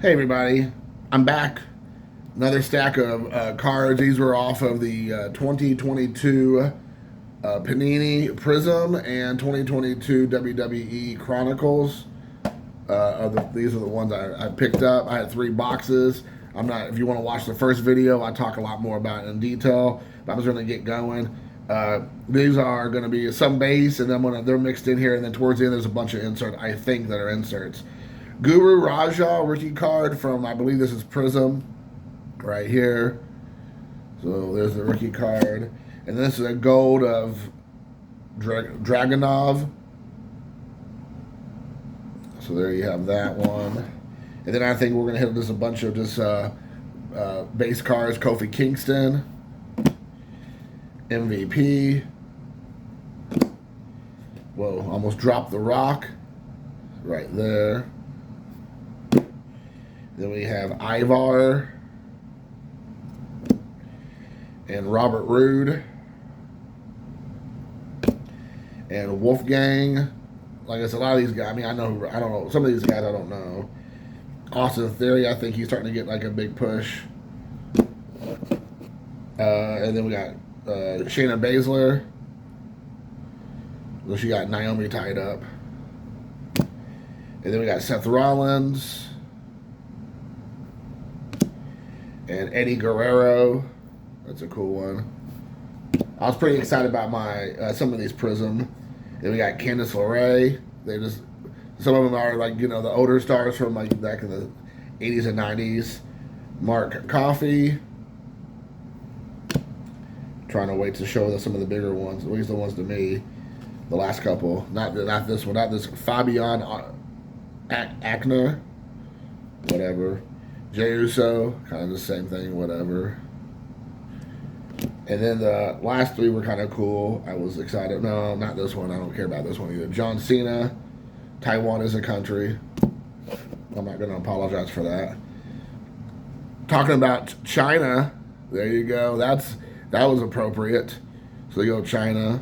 Hey everybody, I'm back. Another stack of cards. These were off of the 2022 Panini Prizm and 2022 WWE Chronicles. These are the ones I picked up. I had 3 boxes. I'm not. If you want to watch the first video, I talk a lot more about it in detail. But I'm just going to get going. These are going to be some base, and then they're mixed in here, and then towards the end there's a bunch of inserts. I think that are inserts. Guru Raja rookie card from, I believe this is Prizm, right here. So there's the rookie card. And this is a gold of Dragunov. So there you have that one. And then I think we're going to hit just a bunch of just base cards. Kofi Kingston, MVP. Whoa, almost dropped the rock right there. Then we have Ivar and Robert Roode and Wolfgang. Like I said, a lot of these guys, I don't know, some of these guys I don't know. Austin Theory, I think he's starting to get like a big push. And then we got Shayna Baszler. So she got Naomi tied up. And then we got Seth Rollins. And Eddie Guerrero. That's a cool one. I was pretty excited about my some of these Prizm. Then we got Candice LeRae. Some of them are like, the older stars from like back in the 80s and 90s. Mark Coffey. Trying to wait to show some of the bigger ones, at least the ones to me. The last couple. Not this one. Not this. Fabian Ackner. Whatever. Jey Uso, kind of the same thing, whatever. And then the last 3 were kind of cool. I was excited. No, not this one. I don't care about this one either. John Cena, Taiwan is a country. I'm not going to apologize for that. Talking about China, there you go. That was appropriate. So you go China.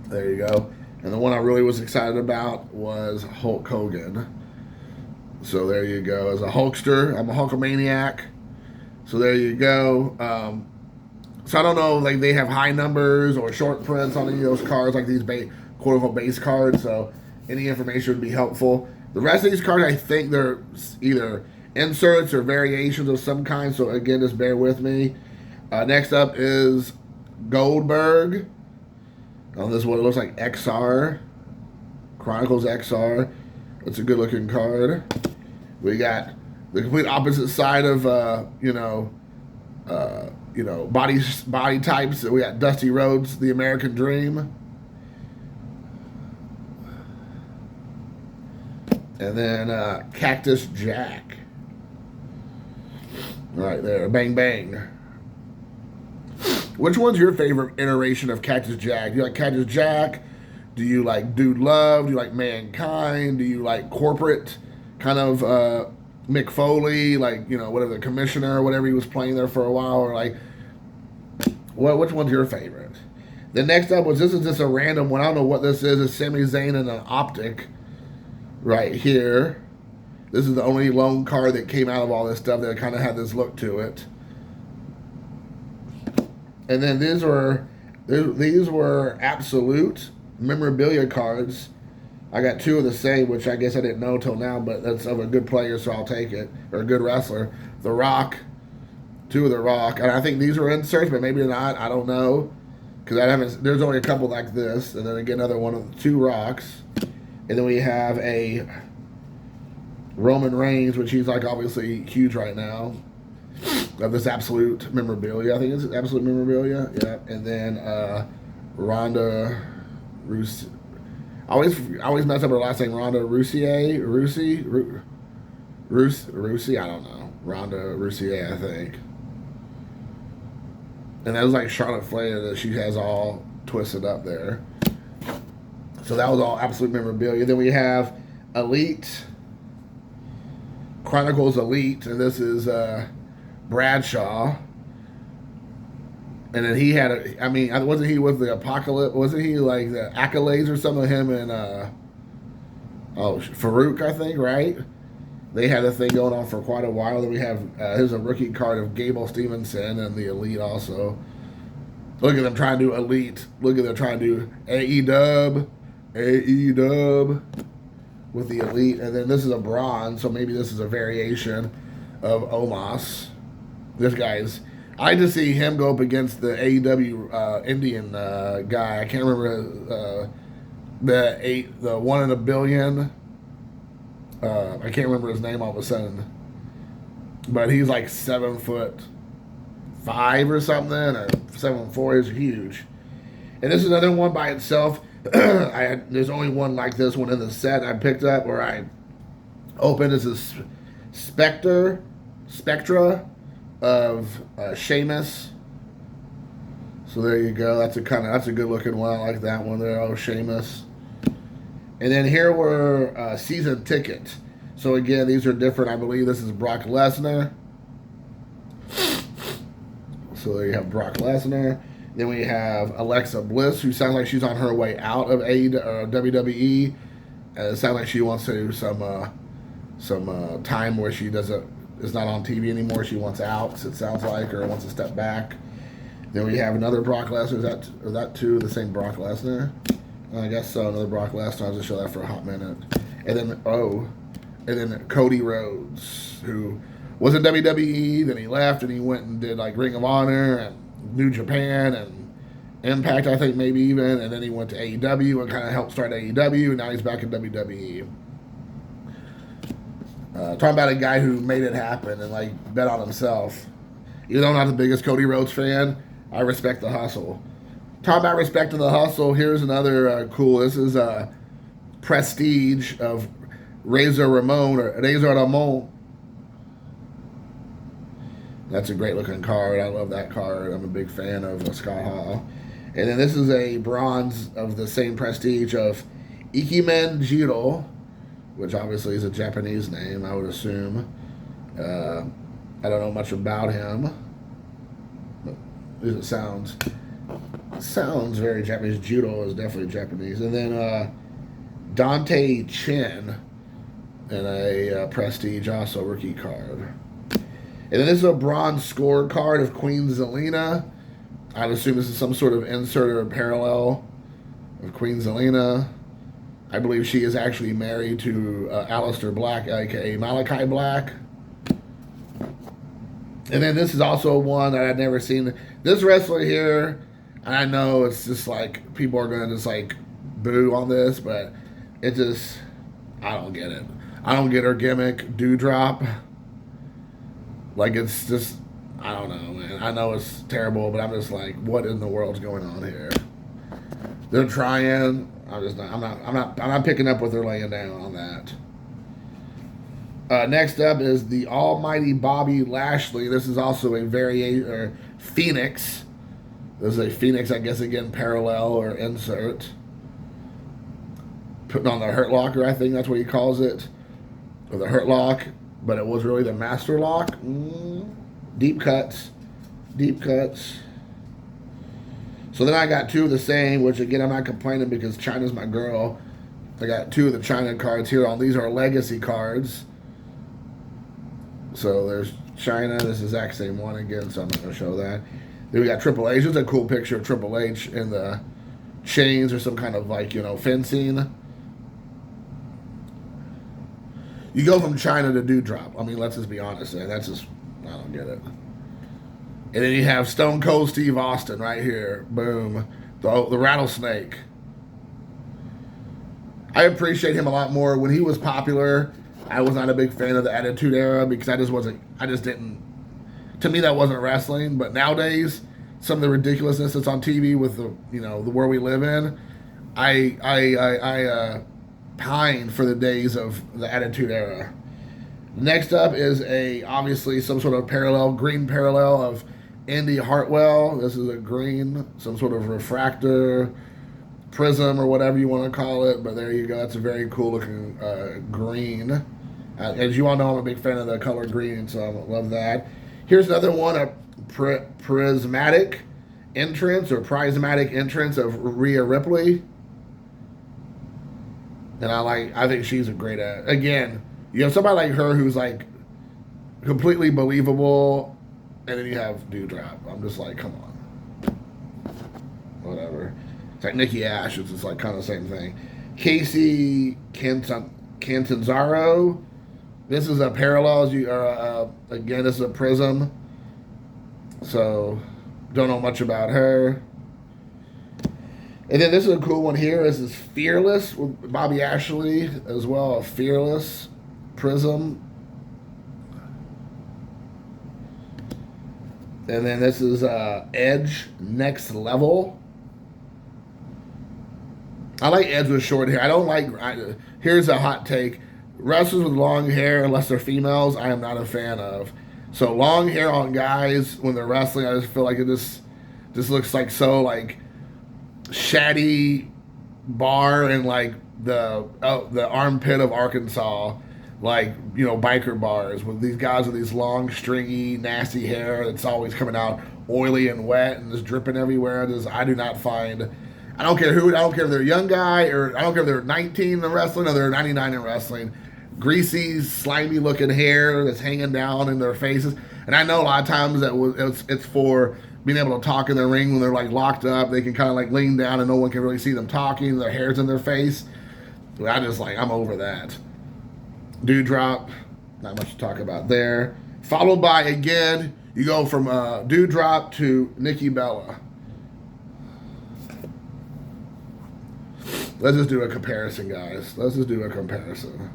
There you go. And the one I really was excited about was Hulk Hogan. So there you go. As a Hulkster, I'm a Hulkamaniac. So there you go. So I don't know, like they have high numbers or short prints on any of those cards, like these quote-unquote base cards. So any information would be helpful. The rest of these cards, I think they're either inserts or variations of some kind. So again, just bear with me. Next up is Goldberg. This is what it looks like. XR. Chronicles XR. It's a good-looking card. We got the complete opposite side of body types. We got Dusty Rhodes, the American Dream, and then Cactus Jack. Right there, bang bang. Which one's your favorite iteration of Cactus Jack? Do you like Cactus Jack? Do you like Dude Love? Do you like Mankind? Do you like corporate kind of Mick Foley, like, whatever, the commissioner or whatever he was playing there for a while? Or like, which one's your favorite? The next up this is just a random one. I don't know what this is. It's Sami Zayn and an Optic right here. This is the only lone card that came out of all this stuff that kind of had this look to it. And then these were absolute memorabilia cards. I got 2 of the same, which I guess I didn't know till now, but that's of a good player, so I'll take it. Or a good wrestler. The Rock. 2 of The Rock. And I think these were inserts, but maybe not. I don't know. Because there's only a couple like this. And then again, another one of the 2 Rocks. And then we have a Roman Reigns, which he's like obviously huge right now. Of this absolute memorabilia. I think it's absolute memorabilia. Yeah. And then Ronda Rousey. I always mess up her last name. Ronda Rousey. I don't know. Ronda Rousey, I think. And that was like Charlotte Flair that she has all twisted up there. So that was all absolute memorabilia. Then we have Elite. Chronicles Elite. And this is Bradshaw. And then he had wasn't he with the Apocalypse? Wasn't he like the Accolades or some of him and Farouk, I think, right? They had a thing going on for quite a while. Then we have here's a rookie card of Gable Stevenson and the Elite also. Look at them trying to do Elite. Look at them trying to do AEW with the Elite. And then this is a bronze, so maybe this is a variation of Omos. This guy's... I just see him go up against the AEW Indian guy. I can't remember the 1 in a billion. I can't remember his name all of a sudden. But he's like 7'5" or something, or 7'4". He's huge. And this is another one by itself. There's only one like this one in the set I picked up, or I opened. This is Spectra of Sheamus. So there you go. That's a good looking one. I like that one there. Oh, Sheamus. And then here were season tickets. So again, these are different. I believe this is Brock Lesnar. So there you have Brock Lesnar. Then we have Alexa Bliss, who sounds like she's on her way out of WWE. It sounds like she wants to do some time where she is not on TV anymore. She wants out, it sounds like, or wants to step back. Then we have another Brock Lesnar. Is that too the same Brock Lesnar? I guess so. Another Brock Lesnar. I'll just show that for a hot minute. And then Cody Rhodes, who was in WWE. Then he left and he went and did like Ring of Honor and New Japan and Impact, I think maybe even. And then he went to AEW and kind of helped start AEW. And now he's back in WWE. Talking about a guy who made it happen and like bet on himself. Even though I'm not the biggest Cody Rhodes fan, I respect the hustle. Talking about respecting the hustle, here's another cool. This is Prestige of Razor Ramon. That's a great looking card. I love that card. I'm a big fan of Scott Hall. And then this is a bronze of the same Prestige of Ikemen Jiro, which obviously is a Japanese name, I would assume. I don't know much about him. It sounds very Japanese. Judo is definitely Japanese. And then Dante Chen and a Prestige, also rookie card. And then this is a bronze score card of Queen Zelina. I'd assume this is some sort of insert or parallel of Queen Zelina. I believe she is actually married to Aleister Black, aka Malachi Black. And then this is also one that I'd never seen. This wrestler here, I know it's just like, people are going to just like boo on this, but it just, I don't get it. I don't get her gimmick, Dewdrop. Like, it's just, I don't know, man. I know it's terrible, but I'm just like, what in the world's going on here? They're trying. I'm not picking up what they're laying down on that. Next up is the Almighty Bobby Lashley. This is also a Phoenix. This is a Phoenix, I guess, again, parallel or insert. Putting on the Hurt Locker, I think that's what he calls it. Or the Hurt Lock. But it was really the Master Lock. Deep cuts. So then I got two of the same, which again, I'm not complaining because China's my girl. I got two of the China cards here. All these are legacy cards. So there's China. This is the exact same one again, so I'm not going to show that. Then we got Triple H. There's a cool picture of Triple H in the chains or some kind of like, fencing. You go from China to Dewdrop. I mean, let's just be honest, man. That's just, I don't get it. And then you have Stone Cold Steve Austin right here. Boom. The rattlesnake. I appreciate him a lot more. When he was popular, I was not a big fan of the Attitude Era because I just didn't, to me that wasn't wrestling. But nowadays, some of the ridiculousness that's on TV with the world we live in, I pine for the days of the Attitude Era. Next up is obviously some sort of green parallel of Indy Hartwell. This is a green, some sort of refractor, Prizm, or whatever you want to call it. But there you go. That's a very cool looking green. As you all know, I'm a big fan of the color green, so I love that. Here's another one, a prismatic entrance of Rhea Ripley. And I think she's a great again, You have somebody like her who's like completely believable, and then you have Dewdrop. I'm just like, come on, whatever. It's like Nikki Ash. It's just like kind of the same thing. Casey Cantanzaro. This is a Parallels. Again, this is a Prizm. So, don't know much about her. And then this is a cool one here. This is Fearless with Bobby Ashley as well. A Fearless Prizm. And then this is Edge Next Level. I like Edge with short hair. I don't like... here's a hot take. Wrestlers with long hair, unless they're females, I am not a fan of. So long hair on guys when they're wrestling, I just feel like it just looks like so like shady bar in like the armpit of Arkansas, like, you know, biker bars with these guys with these long, stringy, nasty hair that's always coming out oily and wet and just dripping everywhere. I do not find. I don't care who. I don't care if they're a young guy or I don't care if they're 19 in wrestling or they're 99 in wrestling. Greasy, slimy looking hair that's hanging down in their faces. And I know a lot of times that it's for being able to talk in the ring when they're like locked up. They can kind of like lean down and no one can really see them talking. Their hair's in their face. But I'm over that. Dewdrop, not much to talk about there. Followed by, again, you go from Dewdrop to Nikki Bella. Let's just do a comparison, guys. Let's just do a comparison.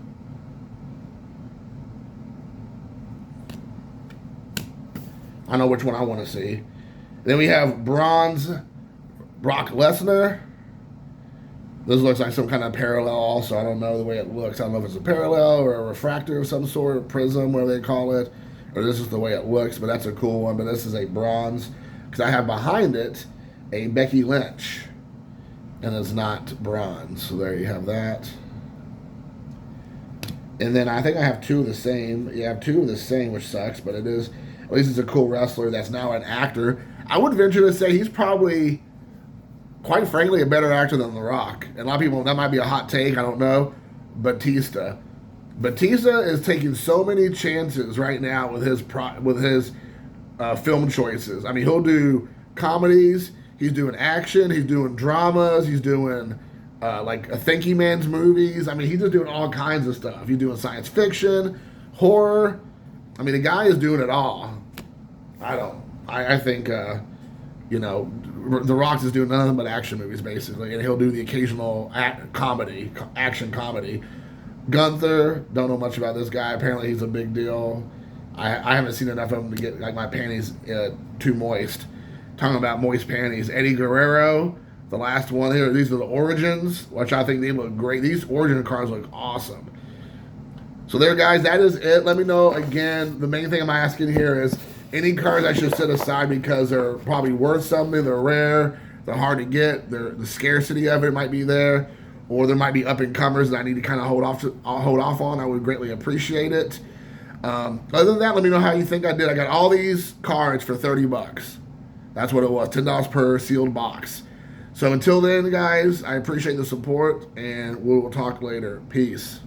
I know which one I want to see. Then we have Bronze Brock Lesnar. This looks like some kind of parallel also. I don't know the way it looks. I don't know if it's a parallel or a refractor of some sort, or Prizm, whatever they call it. Or this is the way it looks, but that's a cool one. But this is a bronze. Because I have behind it a Becky Lynch. And it's not bronze. So there you have that. And then I think I have two of the same. You have two of the same, which sucks, but it is... At least it's a cool wrestler that's now an actor. I would venture to say he's probably, quite frankly, a better actor than The Rock. And a lot of people, that might be a hot take, I don't know. Batista is taking so many chances right now with his film choices. I mean, he'll do comedies, he's doing action, he's doing dramas, he's doing like a Thinking Man's movies. I mean, he's just doing all kinds of stuff. He's doing science fiction, horror. I mean, the guy is doing it all. I think, The Rock is doing nothing but action movies, basically. And he'll do the occasional action comedy. Gunther, don't know much about this guy. Apparently he's a big deal. I haven't seen enough of him to get like my panties too moist. Talking about moist panties. Eddie Guerrero, the last one here. These are the Origins, which I think they look great. These Origin cards look awesome. So there, guys, that is it. Let me know, again, the main thing I'm asking here is any cards I should set aside because they're probably worth something, they're rare, they're hard to get, the scarcity of it might be there, or there might be up-and-comers that I need to kind of hold off on. I would greatly appreciate it. Other than that, let me know how you think I did. I got all these cards for $30. That's what it was, $10 per sealed box. So until then, guys, I appreciate the support, and we'll talk later. Peace.